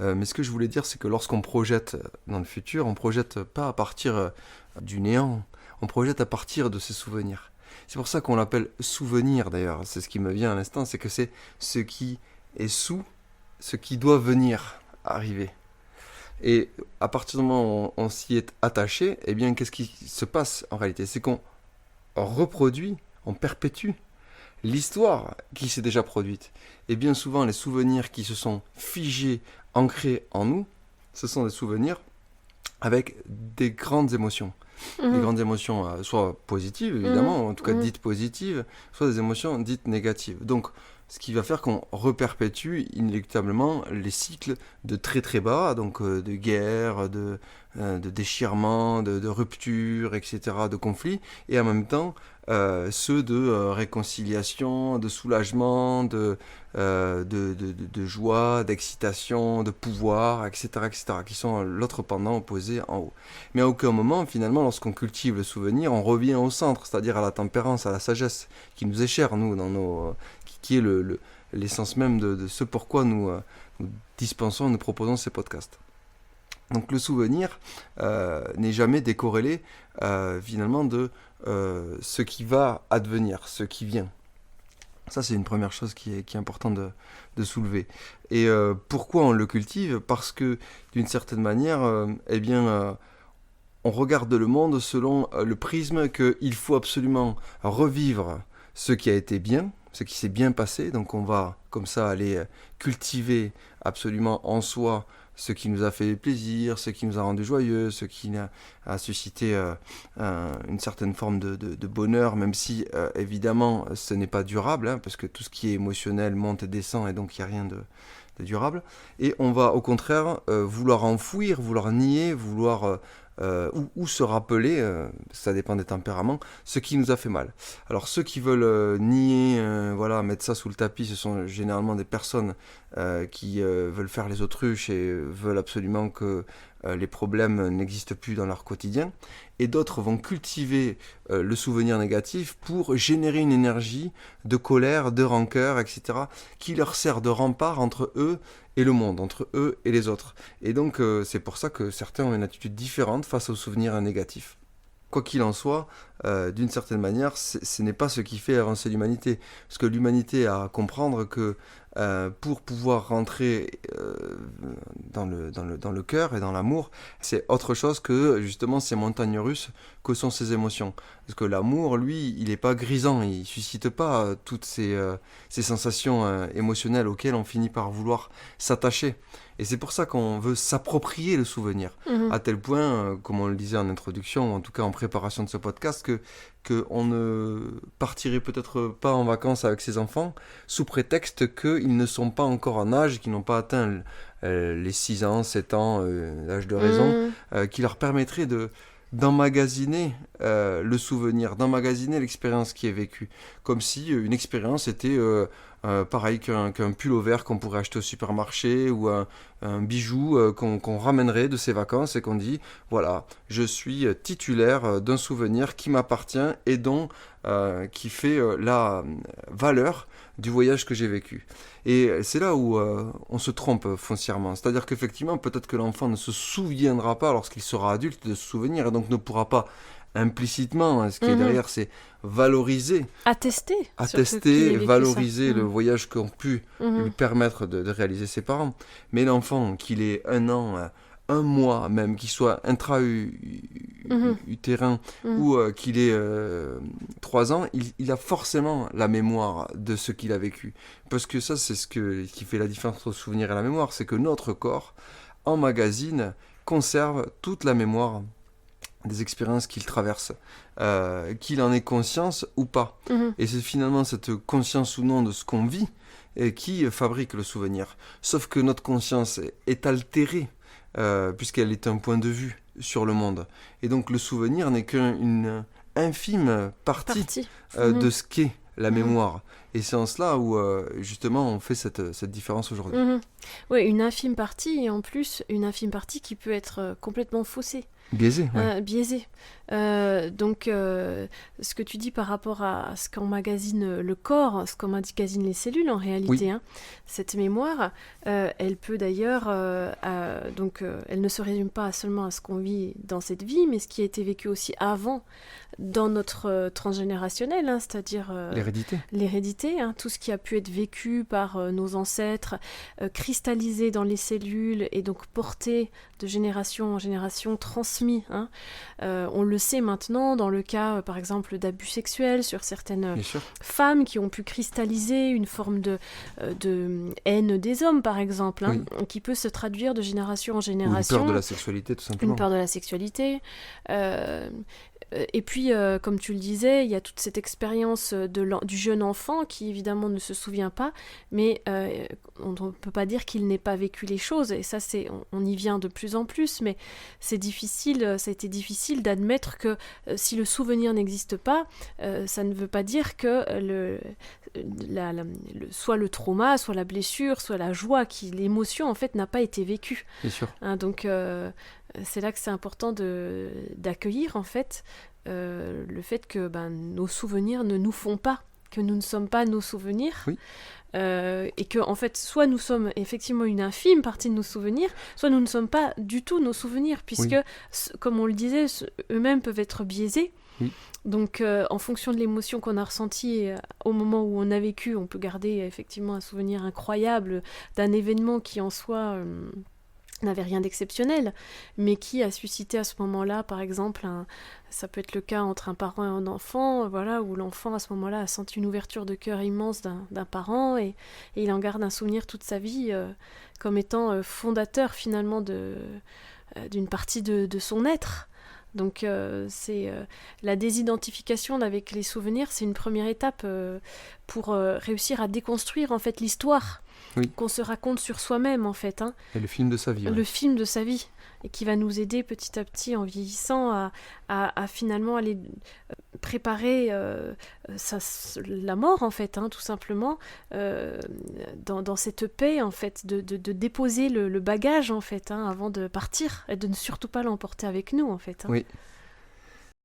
Mais ce que je voulais dire, c'est que lorsqu'on projette dans le futur, on projette pas à partir du néant, on projette à partir de ses souvenirs. C'est pour ça qu'on l'appelle souvenir d'ailleurs, c'est ce qui me vient à l'instant, c'est que c'est ce qui est sous, ce qui doit venir arriver. Et à partir du moment où on s'y est attaché, eh bien qu'est-ce qui se passe en réalité? C'est qu'on reproduit, on perpétue l'histoire qui s'est déjà produite. Et bien souvent, les souvenirs qui se sont figés, ancrés en nous, ce sont des souvenirs avec des grandes émotions. Des grandes émotions, soit positives, évidemment, en tout cas dites positives, soit des émotions dites négatives. Donc, ce qui va faire qu'on reperpétue inéluctablement les cycles de très très bas, donc de guerre, de déchirement, de rupture, etc., de conflits, et en même temps ceux de réconciliation, de soulagement, de joie, d'excitation, de pouvoir, etc., qui sont l'autre pendant opposé en haut. Mais à aucun moment, finalement, lorsqu'on cultive le souvenir, on revient au centre, c'est-à-dire à la tempérance, à la sagesse, qui nous est chère, nous, dans nos... qui est l'essence même de ce pourquoi nous dispensons, nous proposons ces podcasts. Donc le souvenir n'est jamais décorrélé finalement de ce qui va advenir, ce qui vient. Ça, c'est une première chose qui est importante de soulever. Et pourquoi on le cultive? Parce que d'une certaine manière, on regarde le monde selon le prisme qu'il faut absolument revivre ce qui a été bien, ce qui s'est bien passé. Donc on va comme ça aller cultiver absolument en soi ce qui nous a fait plaisir, ce qui nous a rendu joyeux, ce qui a suscité une certaine forme de bonheur, même si évidemment ce n'est pas durable, hein, parce que tout ce qui est émotionnel monte et descend et donc il n'y a rien de durable. Et on va au contraire vouloir enfouir, vouloir nier, vouloir... ou se rappeler, ça dépend des tempéraments, ce qui nous a fait mal. Alors ceux qui veulent nier, mettre ça sous le tapis, ce sont généralement des personnes qui veulent faire les autruches et veulent absolument que les problèmes n'existent plus dans leur quotidien. Et d'autres vont cultiver le souvenir négatif pour générer une énergie de colère, de rancœur, etc., qui leur sert de rempart entre eux et le monde, entre eux et les autres. Et donc c'est pour ça que certains ont une attitude différente face aux souvenirs négatifs. Quoi qu'il en soit, d'une certaine manière, ce n'est pas ce qui fait avancer l'humanité. Parce que l'humanité a à comprendre que pour pouvoir rentrer dans le cœur et dans l'amour, c'est autre chose que justement ces montagnes russes que sont ces émotions. Parce que l'amour, lui, il n'est pas grisant, il ne suscite pas toutes ces sensations émotionnelles auxquelles on finit par vouloir s'attacher. Et c'est pour ça qu'on veut s'approprier le souvenir, à tel point, comme on le disait en introduction, ou en tout cas en préparation de ce podcast, qu'on ne partirait peut-être pas en vacances avec ses enfants sous prétexte qu'ils ne sont pas encore en âge, qu'ils n'ont pas atteint les 6 ans, 7 ans, l'âge de raison, qui leur permettrait d'emmagasiner le souvenir, d'emmagasiner l'expérience qui est vécue. Comme si une expérience était pareil qu'un pull vert qu'on pourrait acheter au supermarché ou un bijou qu'on ramènerait de ses vacances et qu'on dit, voilà, je suis titulaire d'un souvenir qui m'appartient et qui fait la valeur du voyage que j'ai vécu. Et c'est là où on se trompe foncièrement. C'est-à-dire qu'effectivement, peut-être que l'enfant ne se souviendra pas lorsqu'il sera adulte de ce souvenir et donc ne pourra pas implicitement, ce qui est derrière, c'est valoriser. Attester, valoriser le voyage qu'ont pu lui permettre de réaliser ses parents. Mais l'enfant, qu'il ait 1 an, 1 mois même, qu'il soit intra-utérin ou qu'il ait 3 ans, il a forcément la mémoire de ce qu'il a vécu. Parce que ça, c'est ce qui fait la différence entre le souvenir et la mémoire, c'est que notre corps emmagasine, conserve toute la mémoire des expériences qu'il traverse, qu'il en ait conscience ou pas. Et c'est finalement cette conscience ou non de ce qu'on vit qui fabrique le souvenir. Sauf que notre conscience est altérée, puisqu'elle est un point de vue sur le monde. Et donc le souvenir n'est qu'une infime partie de ce qu'est la mémoire. Et c'est en cela où, justement, on fait cette différence aujourd'hui. Oui, une infime partie, et en plus, une infime partie qui peut être complètement faussée. Biaisé, ouais. Biaisé. Donc, ce que tu dis par rapport à ce qu'emmagasine le corps, ce qu'emmagasinent les cellules en réalité, Oui. hein, cette mémoire, elle peut d'ailleurs, elle ne se résume pas seulement à ce qu'on vit dans cette vie, mais ce qui a été vécu aussi avant dans notre transgénérationnel, hein, c'est-à-dire L'hérédité, hein, tout ce qui a pu être vécu par nos ancêtres, cristallisé dans les cellules et donc porté de génération en génération, transmis. Hein. On le sait maintenant dans le cas, par exemple, d'abus sexuels sur certaines bien sûr. femmes qui ont pu cristalliser une forme de haine des hommes, par exemple, hein, qui peut se traduire de génération en Ou génération. une peur de la sexualité, tout simplement. Une peur de la sexualité. Et puis, comme tu le disais, il y a toute cette expérience du jeune enfant qui, évidemment, ne se souvient pas, mais on ne peut pas dire qu'il n'ait pas vécu les choses. Et ça, on y vient de plus en plus, mais c'est difficile, ça a été difficile d'admettre que si le souvenir n'existe pas, ça ne veut pas dire que soit le trauma, soit la blessure, soit la joie, l'émotion, en fait, n'a pas été vécue. Bien sûr. Hein, donc, c'est là que c'est important d'accueillir, en fait, le fait que nos souvenirs ne nous font pas, que nous ne sommes pas nos souvenirs, et que en fait soit nous sommes effectivement une infime partie de nos souvenirs, soit nous ne sommes pas du tout nos souvenirs, puisque comme on le disait, eux-mêmes peuvent être biaisés. Donc en fonction de l'émotion qu'on a ressentie au moment où on a vécu, on peut garder effectivement un souvenir incroyable d'un événement qui en soi n'avait rien d'exceptionnel, mais qui a suscité à ce moment-là, par exemple, ça peut être le cas entre un parent et un enfant, voilà, où l'enfant à ce moment-là a senti une ouverture de cœur immense d'un parent, et il en garde un souvenir toute sa vie comme étant fondateur finalement d'une partie de son être. Donc la désidentification avec les souvenirs, c'est une première étape pour réussir à déconstruire en fait l'histoire qu'on se raconte sur soi-même en fait. Hein. Et le film de sa vie. Le film de sa vie, et qui va nous aider petit à petit en vieillissant à finalement aller préparer la mort en fait, hein, tout simplement, dans cette paix en fait, de déposer le bagage en fait, hein, avant de partir, et de ne surtout pas l'emporter avec nous en fait. Hein. Oui.